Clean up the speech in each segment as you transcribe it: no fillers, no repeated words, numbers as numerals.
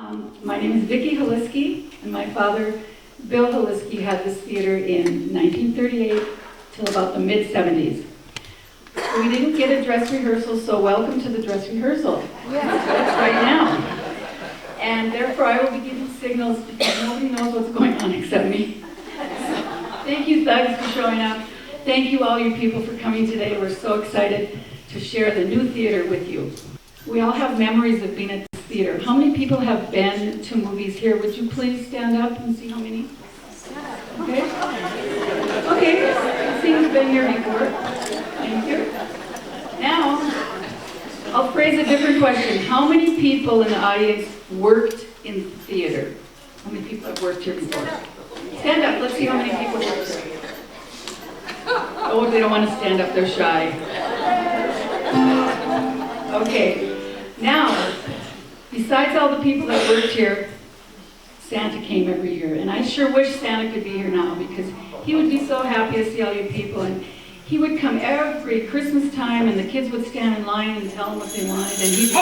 My name is Vicki Haliski, and my father, Bill Haliski, had this theater in 1938 till about the mid-70s. We didn't get a dress rehearsal, so welcome to the dress rehearsal. That's right now. And therefore I will be giving signals because nobody knows what's going on except me. Thank you, Thugs, for showing up. Thank you, all you people, for coming today. We're so excited to share the new theater with you. We all have memories of being at this theater. How many people have been to movies here? Would you please stand up and see how many? Okay. Okay, I see you've been here before. Thank you. Now, I'll phrase a different question. How many people in the audience worked in theater? How many people have worked here before? Stand up. Let's see how many people worked here. Oh, they don't want to stand up. They're shy. Okay. Now, besides all the people that worked here, Santa came every year. And I sure wish Santa could be here now because he would be so happy to see all you people. And he would come every Christmas time and the kids would stand in line and tell him what they wanted. And he'd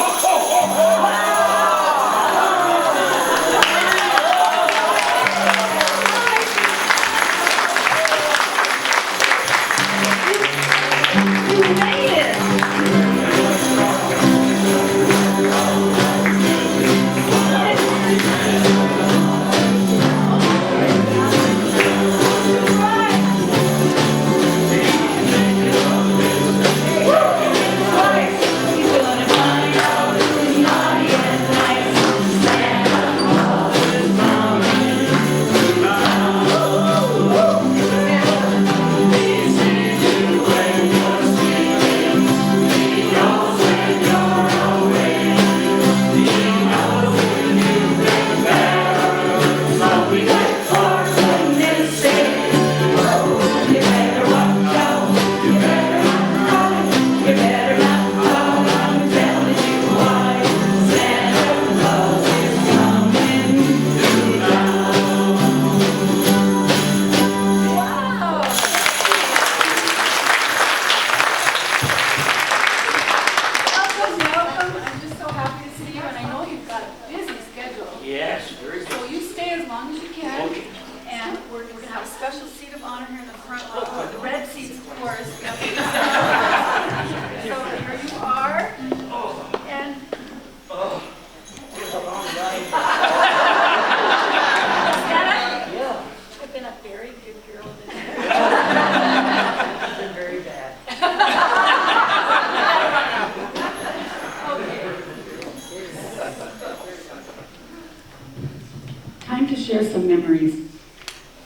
time to share some memories.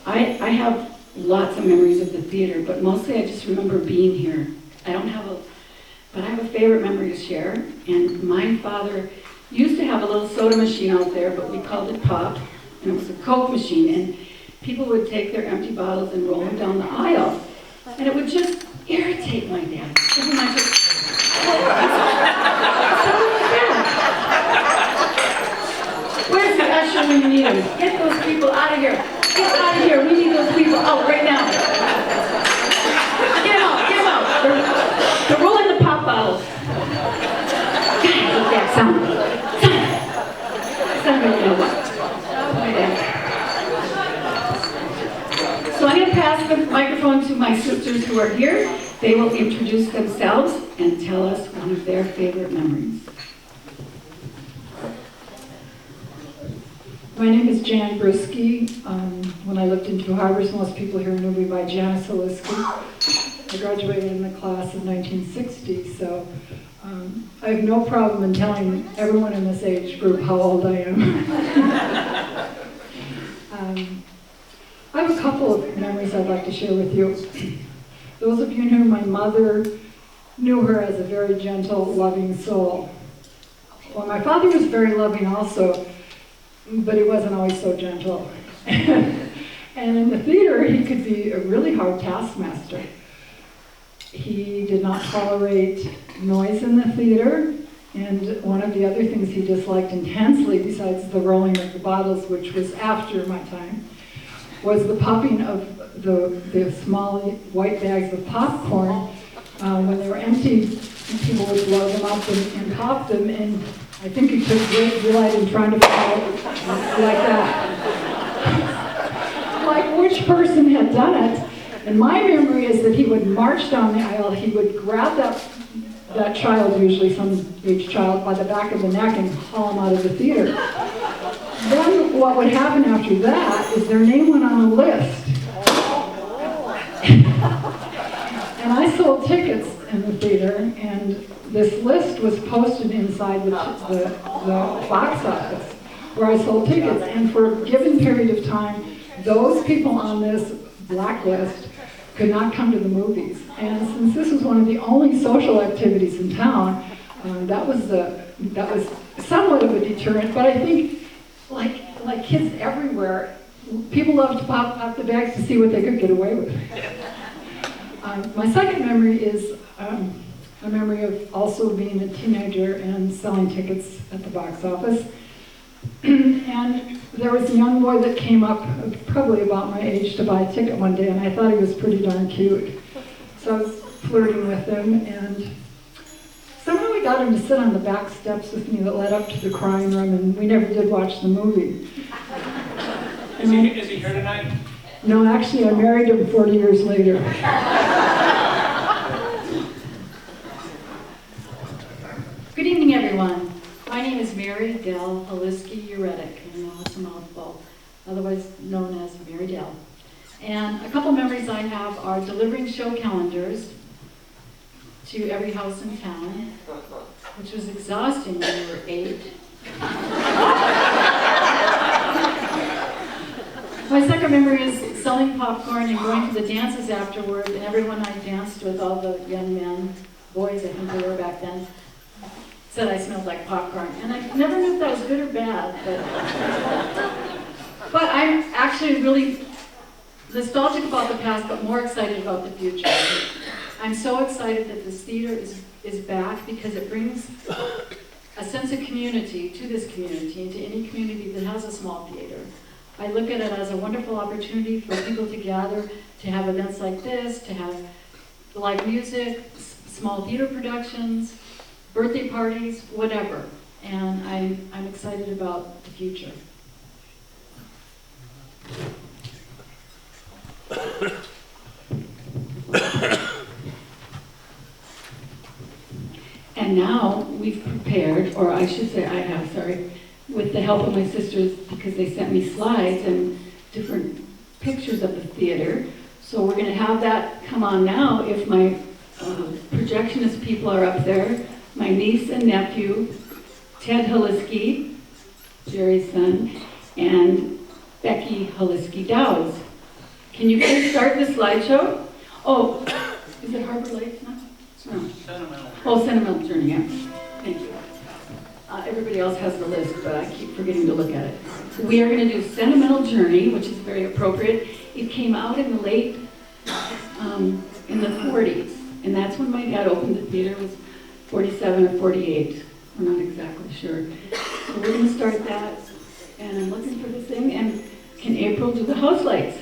I have lots of memories of the theater, but mostly I just remember being here. But I have a favorite memory to share, and my father used to have a little soda machine out there, but we called it Pop, and it was a Coke machine, and people would take their empty bottles and roll them down the aisle, and it would just irritate my dad. So much. Where's the usher when you need him? Get those people out of here. Get out of here. We need those people out right now. Get them out. Get them out. They're rolling the pop bottles. God, I hate that sound. Sound really know what. So I'm going to pass the microphone to my sisters who are here. They will introduce themselves and tell us one of their favorite memories. My name is Jan Brisky. When I lived in Two Harbors, most people here knew me by Janice Haliski. I graduated in the class of 1960, so I have no problem in telling everyone in this age group how old I am. I have a couple of memories I'd like to share with you. Those of you who knew my mother knew her as a very gentle, loving soul. Well, my father was very loving also, but he wasn't always so gentle. And in the theater, he could be a really hard taskmaster. He did not tolerate noise in the theater, and one of the other things he disliked intensely, besides the rolling of the bottles, which was after my time, was the popping of the small white bags of popcorn. When they were empty, people would blow them up and pop them, and I think he took great delight in trying to follow like that. Like which person had done it. And my memory is that he would march down the aisle, he would grab that child, usually some age child, by the back of the neck and haul him out of the theater. Then what would happen after that is their name went on a list. And I sold tickets in the theater, and this list was posted inside the box office where I sold tickets. And for a given period of time, those people on this blacklist could not come to the movies. And since this was one of the only social activities in town, that was somewhat of a deterrent. But I think, like kids everywhere, people love to pop the bags to see what they could get away with. My second memory is a memory of also being a teenager and selling tickets at the box office. And there was a young boy that came up, probably about my age, to buy a ticket one day, and I thought he was pretty darn cute. So I was flirting with him, and somehow we got him to sit on the back steps with me that led up to the crying room, and we never did watch the movie. Is he here tonight? No, actually, I married him 40 years later. Good evening, everyone. My name is Mary Dell Holiski-Uretic, and it's a mouthful, otherwise known as Mary Dell. And a couple memories I have are delivering show calendars to every house in town, which was exhausting when we were 8. My second memory is selling popcorn and going to the dances afterward, and everyone I danced with, all the young men, boys I think they were back then, said I smelled like popcorn. And I never knew if that was good or bad, but I'm actually really nostalgic about the past, but more excited about the future. I'm so excited that this theater is back because it brings a sense of community to this community and to any community that has a small theater. I look at it as a wonderful opportunity for people to gather, to have events like this, to have live music, small theater productions, birthday parties, whatever. And I'm excited about the future. And now we've prepared, or I should say I have, sorry, with the help of my sisters, because they sent me slides and different pictures of the theater. So we're going to have that come on now if my projectionist people are up there. My niece and nephew, Ted Holiski, Jerry's son, and Becky Holiski-Dowds. Can you please start the slideshow? Oh, is it Harbor Lights now? No. Sentimental. Oh, Sentimental Journey, yeah. Thank you. Everybody else has the list, but I keep forgetting to look at it. So we are going to do Sentimental Journey, which is very appropriate. It came out in the late, in the 40s, and that's when my dad opened the theater. It was 47 or 48. We're not exactly sure. So we're going to start that, and I'm looking for this thing. And can April do the house lights?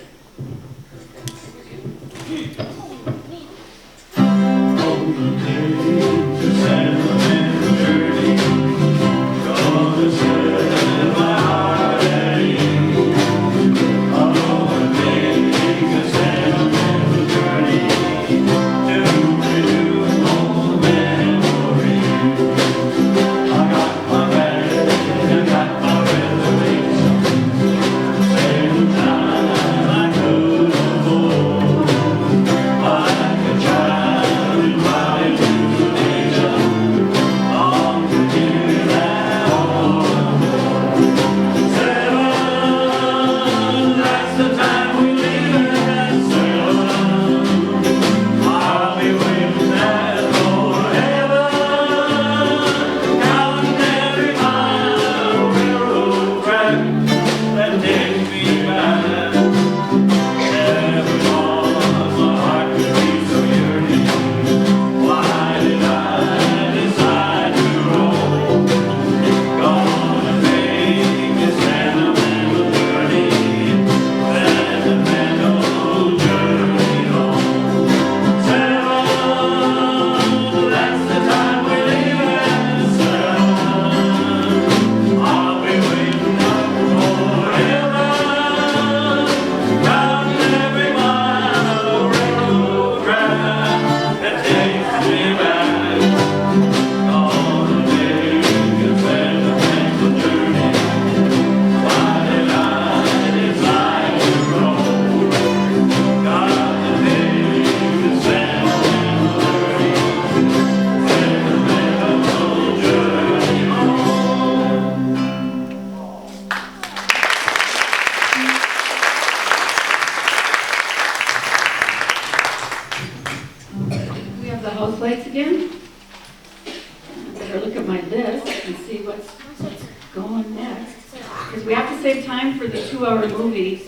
going next? Because we have to save time for the 2-hour movie,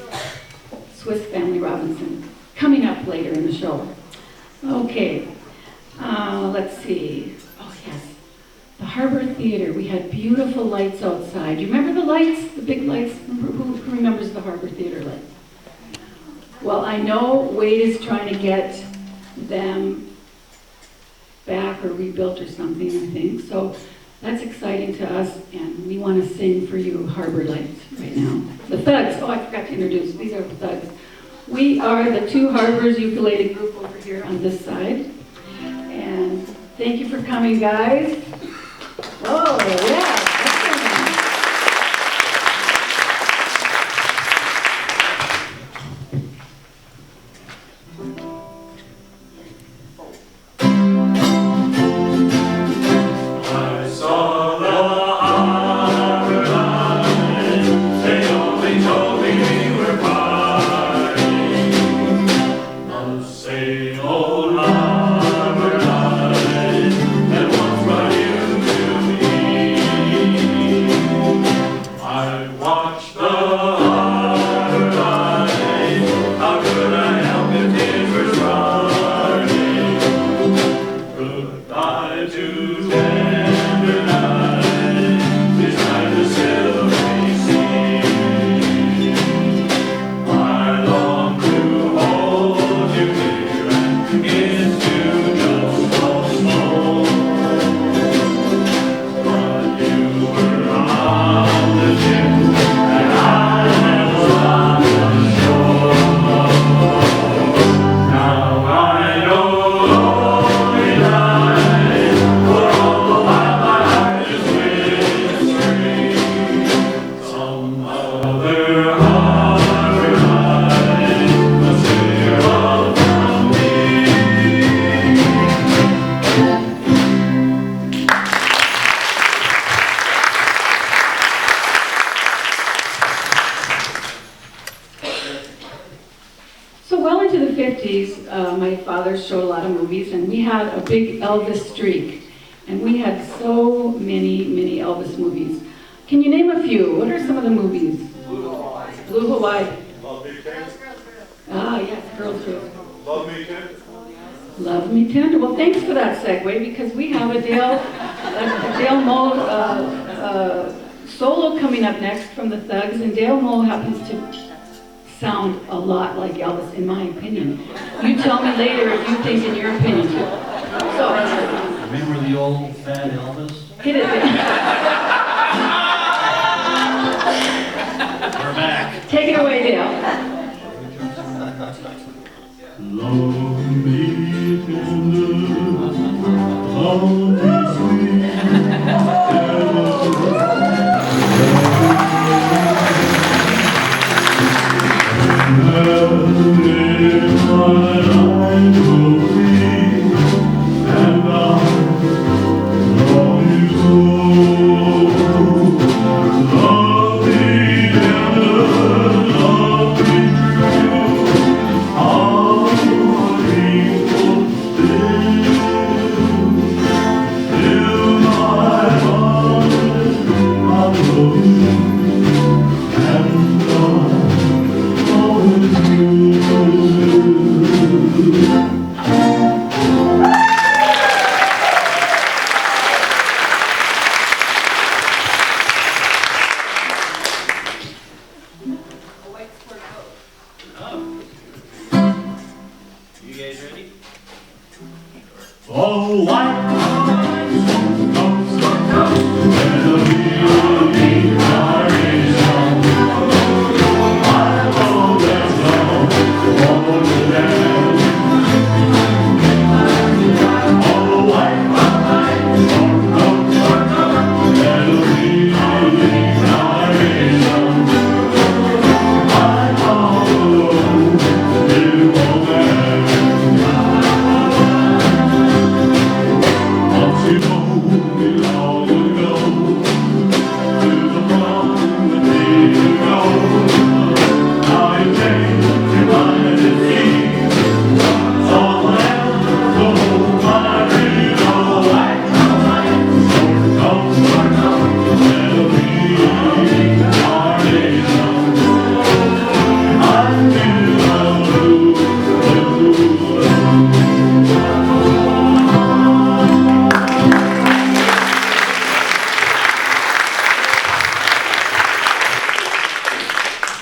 Swiss Family Robinson, coming up later in the show. Okay, let's see. Oh, yes. The Harbor Theater. We had beautiful lights outside. You remember the lights? The big lights? Who remembers the Harbor Theater lights? Well, I know Wade is trying to get them back or rebuilt or something, I think. So that's exciting to us, and we want to sing for you Harbor Lights right now. The Thugs. Oh, I forgot to introduce. These are the Thugs. We are the Two Harbors ukulele group over here on this side. And thank you for coming, guys. Oh, yeah. My father showed a lot of movies, and we had a big Elvis streak. And we had so many Elvis movies. Can you name a few? What are some of the movies? Blue Hawaii. Blue Hawaii. Love Me Tender. Ah, yes, Girls Trip. Love Me Tender. Love Me Tender. Well, thanks for that segue, because we have a Dale Moe solo coming up next from the Thugs, and Dale Moe happens to sound a lot like Elvis, in my opinion. You tell me later if you think in your opinion. So, remember the old fat Elvis? hit it. We're back. Take it away, Dale. Love me tender, love me sweet, and I love you so.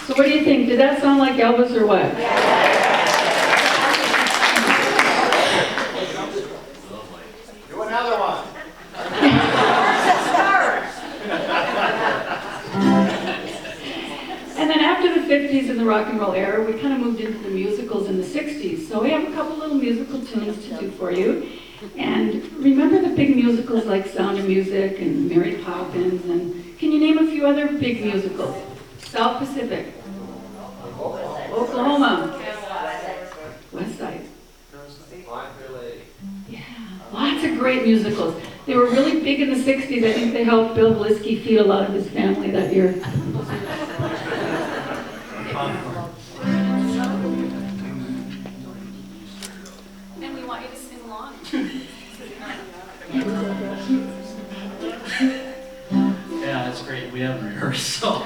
So what do you think? Did that sound like Elvis or what? Do another one. And then after the 50s and the rock and roll era, we kind of moved into the musicals in the 60s. So we have a couple little musical tunes to do for you. And remember the big musicals like Sound of Music and Mary Poppins, and can you name a few other big musicals? South Pacific, Oklahoma, West Side. Yeah, lots of great musicals. They were really big in the 60s. I think they helped Bill Halisky feed a lot of his family that year. And we want you to sing along. Yeah, that's great. We haven't rehearsed, so.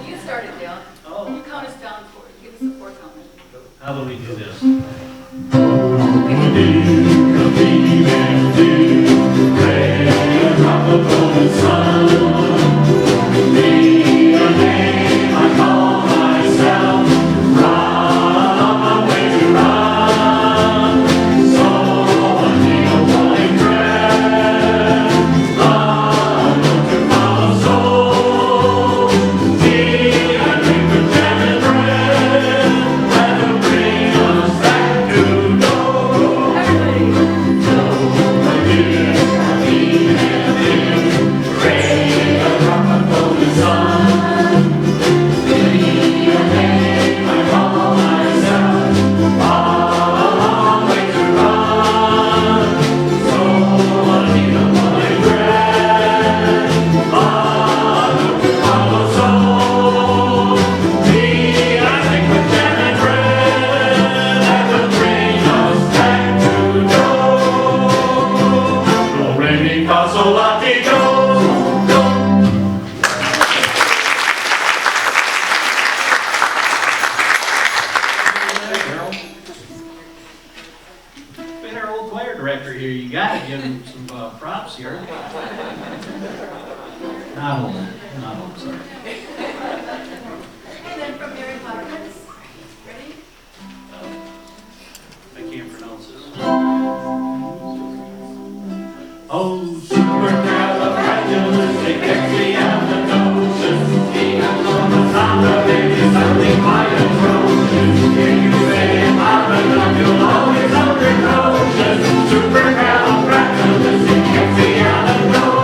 You started down. Oh. You count us down for it. Give us a 4 count. How about we do this? Been our old choir director here. You gotta give him some props here. Not old, sorry. And then from Mary Poppins. Ready? I can't pronounce this. Oh, supercalifragilisticexpialidocious. Even though the sound of it is something quite atrocious. Hear you say it loud enough, you'll always sound precocious. Supercalifragilisticexpialidocious.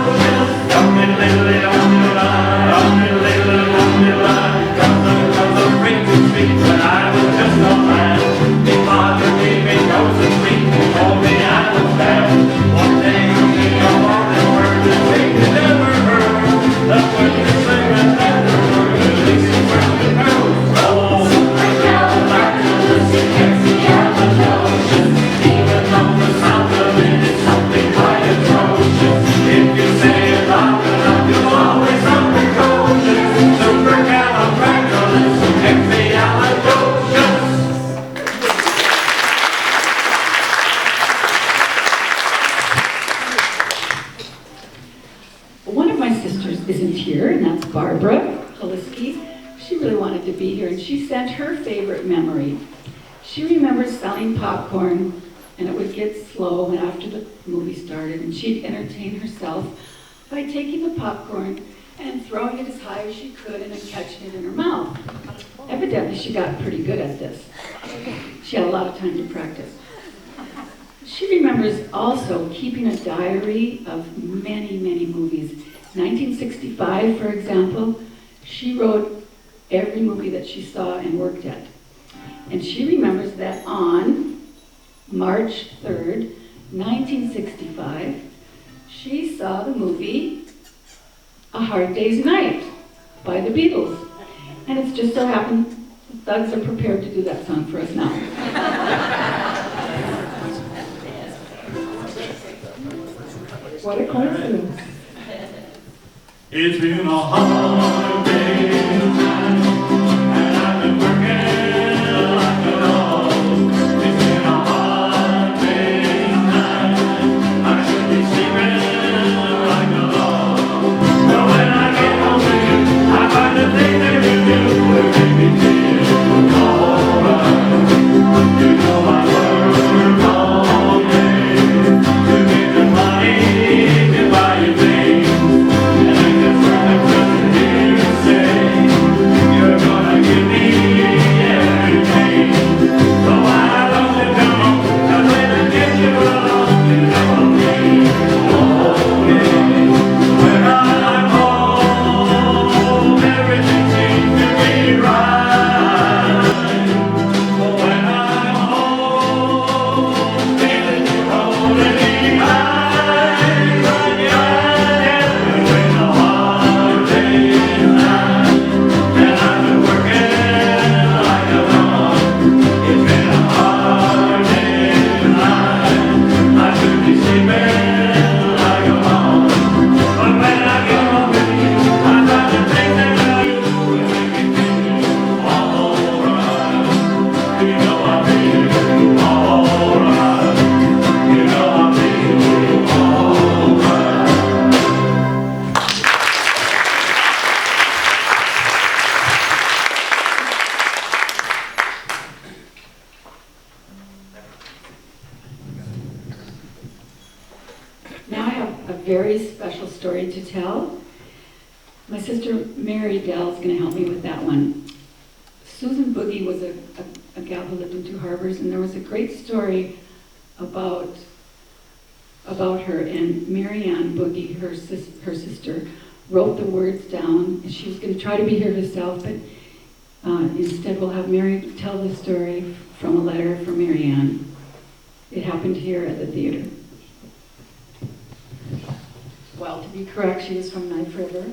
Comes a ring to speak when I was just a lad. They bothered me because of me, told me I was bad. One day he come on and heard the thing you never heard. That's when you sing and never heard. At least it's where the girls go. Supercalifragilisticexpialidocious. Even though the sound of it is something quite atrocious. If you say it loud enough, you'll always sound precocious. Supercalifragilisticexpialidocious. One of my sisters isn't here, and that's Barbara Halisky. She really wanted to be here, and she sent her favorite memory. She remembers selling popcorn, and it would get slow after the movie started, and she'd entertain herself by taking the popcorn and throwing it as high as she could and then catching it in her mouth. Evidently, she got pretty good at this. She had a lot of time to practice. She remembers also keeping a diary of many, many movies. 1965, for example, she wrote every movie that she saw and worked at. And she remembers that on March 3rd, 1965, she saw the movie A Hard Day's Night by the Beatles. And it's just so happened the Thugs are prepared to do that song for us now. What a coincidence. It's been a hard day's night, and I've been working like a dog. It's been a hard day's night, I should be sleeping like a log. But when I get home to you, I find the things that you do will make me story to tell. My sister Mary Dell is going to help me with that one. Susan Boogie was a gal who lived in Two Harbors, and there was a great story about her. And Mary Ann Boogie, her sister, wrote the words down. And she was going to try to be here herself, but instead we'll have Mary tell the story from a letter from Mary Ann. It happened here at the theater. Well, to be correct, she was from Knife River.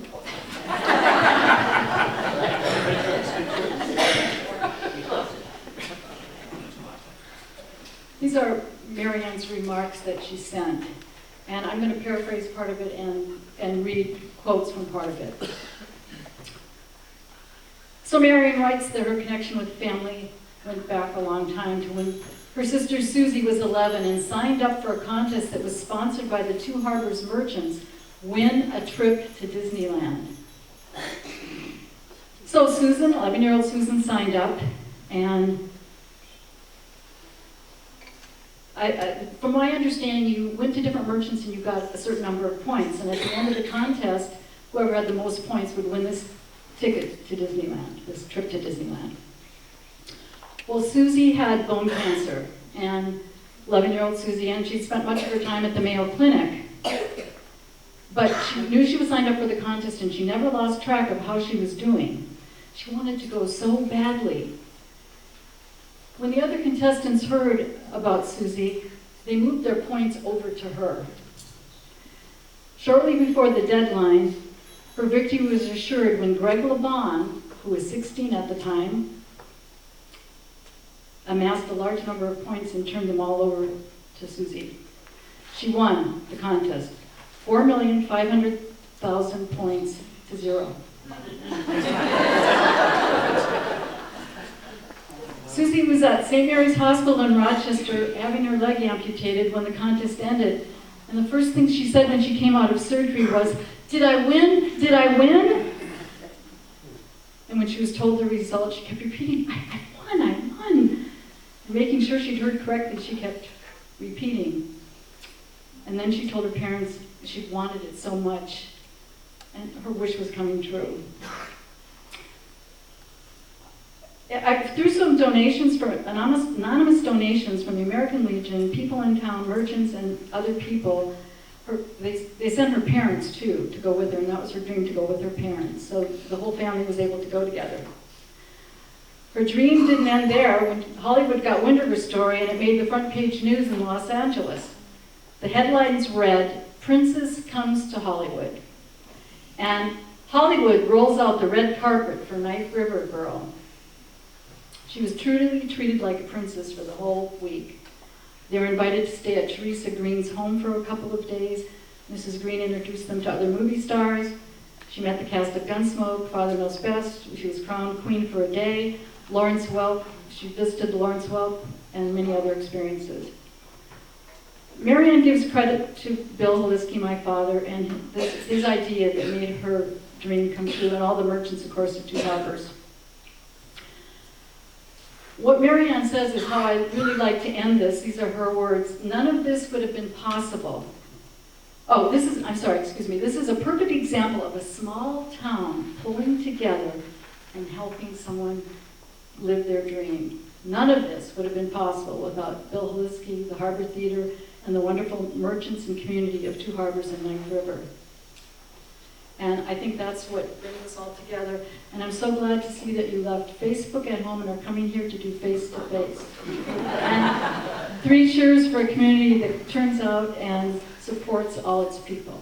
These are Mary Ann's remarks that she sent, and I'm going to paraphrase part of it and read quotes from part of it. So Mary Ann writes that her connection with family went back a long time to when her sister Susie was 11 and signed up for a contest that was sponsored by the Two Harbors merchants, Win a Trip to Disneyland. So Susan, 11-year-old Susan, signed up, and from my understanding, you went to different merchants and you got a certain number of points, and at the end of the contest, whoever had the most points would win this ticket to Disneyland, this trip to Disneyland. Well, Susie had bone cancer, and 11-year-old Susie, and she'd spent much of her time at the Mayo Clinic. But she knew she was signed up for the contest, and she never lost track of how she was doing. She wanted to go so badly. When the other contestants heard about Susie, they moved their points over to her. Shortly before the deadline, her victory was assured when Greg LeBon, who was 16 at the time, amassed a large number of points and turned them all over to Susie. She won the contest, 4,500,000 points to 0. Susie was at St. Mary's Hospital in Rochester having her leg amputated when the contest ended. And the first thing she said when she came out of surgery was, "Did I win? Did I win?" And when she was told the result, she kept repeating, I won, I won. And making sure she'd heard correctly, she kept repeating. And then she told her parents she wanted it so much, and her wish was coming true. Through some donations, anonymous donations from the American Legion, people in town, merchants, and other people, they sent her parents too to go with her, and that was her dream, to go with her parents. So the whole family was able to go together. Her dream didn't end there when Hollywood got wind of her story, and it made the front page news in Los Angeles. The headlines read, "Princess Comes to Hollywood." And Hollywood rolls out the red carpet for Knife River Girl. She was truly treated like a princess for the whole week. They were invited to stay at Teresa Green's home for a couple of days. Mrs. Green introduced them to other movie stars. She met the cast of Gunsmoke, Father Knows Best. She was crowned queen for a day. Lawrence Welk, she visited Lawrence Welk, and many other experiences. Mary Ann gives credit to Bill Holiski, my father, and his idea that made her dream come true, and all the merchants, of course, at Two Harbors. What Mary Ann says is how I really like to end this. These are her words. None of this would have been possible. Oh, this is a perfect example of a small town pulling together and helping someone live their dream. None of this would have been possible without Bill Holiski, the Harbor Theater, and the wonderful merchants and community of Two Harbors and Knife River. And I think that's what brings us all together. And I'm so glad to see that you left Facebook at home and are coming here to do face-to-face. And 3 cheers for a community that turns out and supports all its people.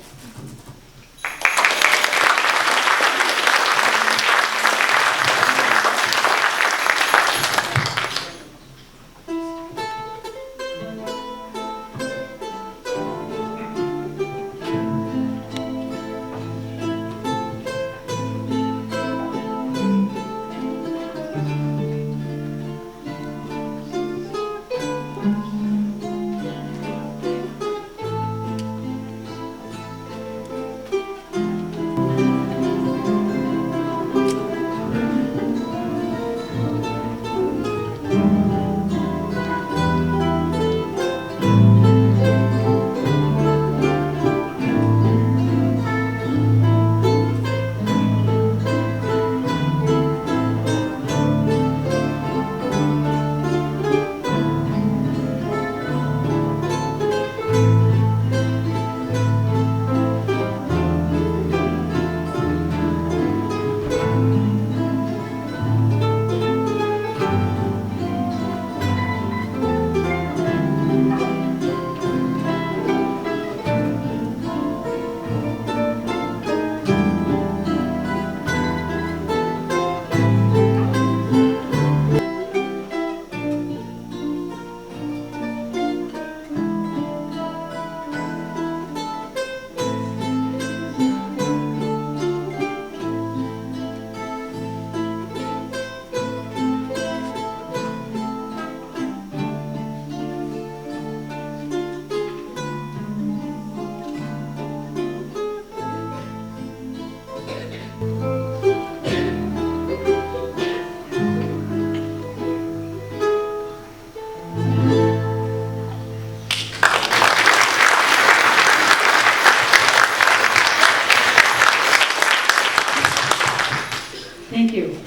Thank you.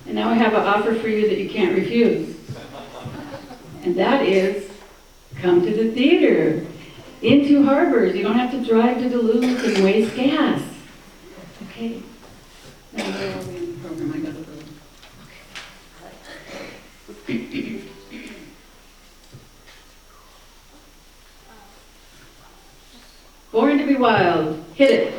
And now I have an offer for you that you can't refuse. And that is, come to the theater. In Two Harbors. You don't have to drive to Duluth and waste gas. Okay. Now where are we in the program? I gotta go. Okay. Born to be Wild. Hit it.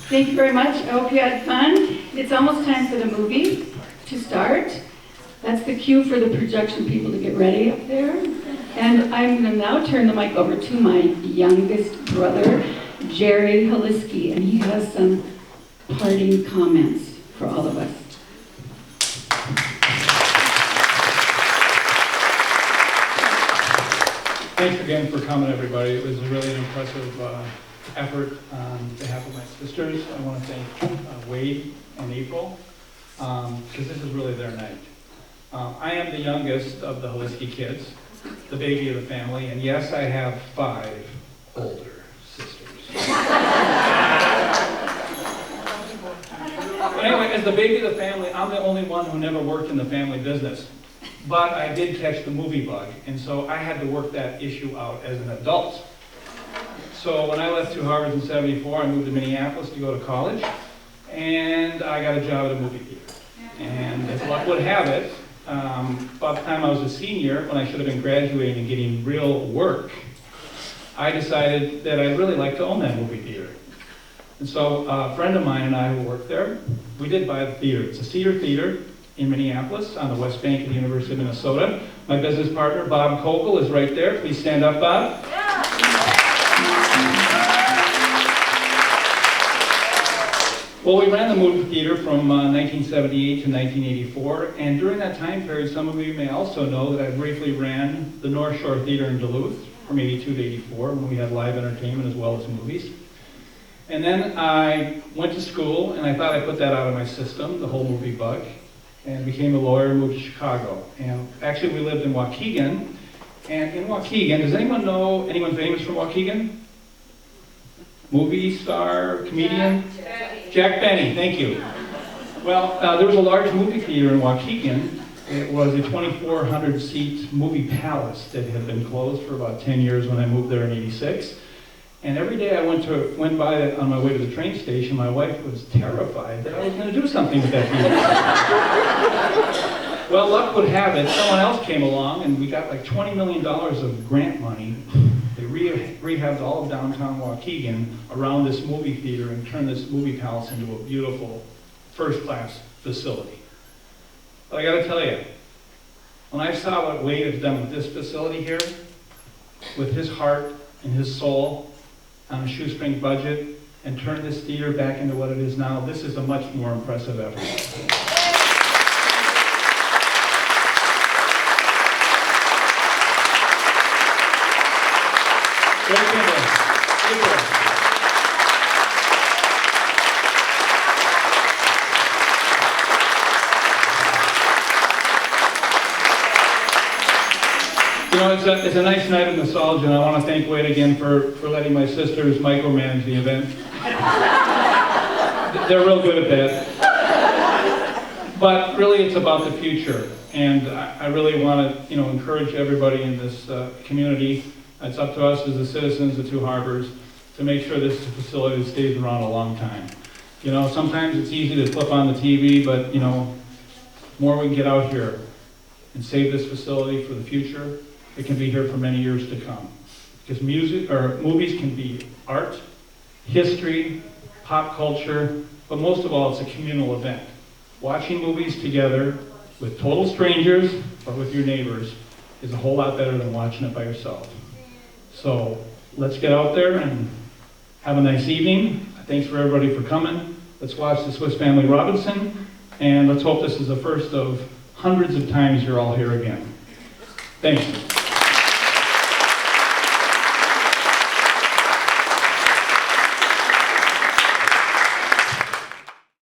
Thank you very much. I hope you had fun. It's almost time for the movie to start. That's the cue for the projection people to get ready up there. And I'm going to now turn the mic over to my youngest brother, Jerry Haliski, and he has some parting comments for all of us. Thanks again for coming, everybody. It was really an impressive effort on behalf of my sisters. I want to thank Wade and April, because this is really their night. I am the youngest of the Haliski kids, the baby of the family, and yes, I have 5 older sisters. But anyway, as the baby of the family, I'm the only one who never worked in the family business. But I did catch the movie bug, and so I had to work that issue out as an adult. So when I left Two Harbors in '74, I moved to Minneapolis to go to college, and I got a job at a movie theater. And as luck would have it, by the time I was a senior, when I should have been graduating and getting real work, I decided that I'd really like to own that movie theater. And so a friend of mine and I who worked there, we did buy the theater. It's a Cedar Theater in Minneapolis on the West Bank of the University of Minnesota. My business partner, Bob Kokel, is right there. Please stand up, Bob. Well, we ran the movie theater from 1978 to 1984, and during that time period, some of you may also know that I briefly ran the North Shore Theater in Duluth from '82 to '84, when we had live entertainment as well as movies. And then I went to school, and I thought I put that out of my system, the whole movie bug, and became a lawyer and moved to Chicago. And actually, we lived in Waukegan. And in Waukegan, does anyone know anyone famous from Waukegan? Movie star, comedian? Jack Benny, thank you. Well, there was a large movie theater in Waukegan. It was a 2,400-seat movie palace that had been closed for about 10 years when I moved there in '86. And every day I went by it on my way to the train station, my wife was terrified that I was going to do something with that theater. Well, luck would have it, someone else came along and we got like $20 million of grant money. They rehabbed all of downtown Waukegan around this movie theater and turned this movie palace into a beautiful first-class facility. But I got to tell you, when I saw what Wade has done with this facility here, with his heart and his soul on a shoestring budget, and turned this theater back into what it is now, this is a much more impressive effort. You know, it's a nice night of nostalgia, and I want to thank Wade again for letting my sisters micromanage the event. They're real good at that. But really, it's about the future, and I really want to, encourage everybody in this community. It's up to us as the citizens of Two Harbors to make sure this facility stays around a long time. Sometimes it's easy to flip on the TV, but the more we can get out here and save this facility for the future, it can be here for many years to come. Because movies can be art, history, pop culture, but most of all, it's a communal event. Watching movies together with total strangers or with your neighbors is a whole lot better than watching it by yourself. So let's get out there and have a nice evening. Thanks for everybody for coming. Let's watch the Swiss Family Robinson, and let's hope this is the first of hundreds of times you're all here again. Thanks.